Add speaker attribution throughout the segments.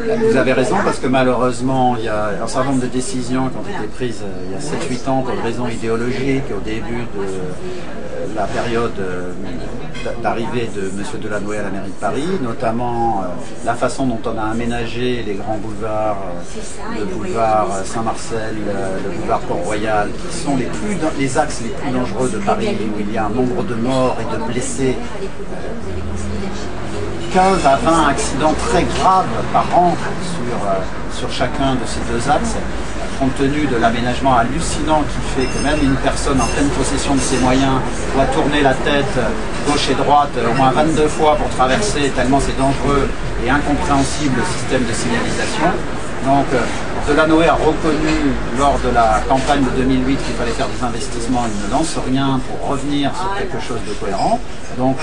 Speaker 1: Vous avez raison, parce que malheureusement, il y a un certain nombre de décisions qui ont été prises il y a 7-8 ans pour des raisons idéologiques au début de la période d'arrivée de M. Delanoë à la mairie de Paris, notamment la façon dont on a aménagé les grands boulevards, le boulevard Saint-Marcel, le boulevard Port-Royal, qui sont les axes les plus dangereux de Paris, où il y a un nombre de morts et de blessés. 15 à 20 accidents très graves par an sur chacun de ces deux axes, compte tenu de l'aménagement hallucinant qui fait que même une personne en pleine possession de ses moyens doit tourner la tête gauche et droite au moins 22 fois pour traverser, tellement c'est dangereux et incompréhensible le système de signalisation. Donc Delanoë a reconnu lors de la campagne de 2008 qu'il fallait faire des investissements, il ne lance rien pour revenir sur quelque chose de cohérent. Donc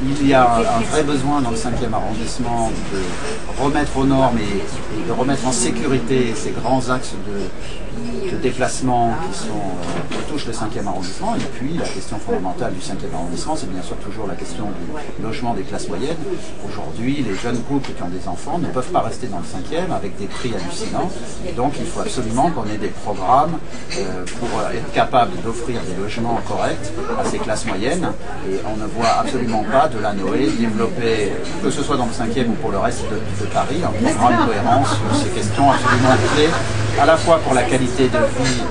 Speaker 1: il y a un vrai besoin dans le 5e arrondissement de remettre aux normes et de remettre en sécurité ces grands axes de déplacement qui touchent le 5e arrondissement. Et puis la question fondamentale du 5e arrondissement, c'est bien sûr toujours la question du logement des classes moyennes. Aujourd'hui, les jeunes couples qui ont des enfants ne peuvent pas rester dans le 5e avec des prix hallucinants. Et donc il faut absolument qu'on ait des programmes pour être capable d'offrir des logements corrects à ces classes moyennes. Et on ne voit absolument pas Delanoë développer, que ce soit dans le 5e ou pour le reste de Paris, un programme cohérent sur ces questions absolument clés, à la fois pour la qualité de vie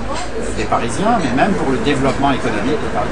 Speaker 1: des Parisiens, mais même pour le développement économique de Paris.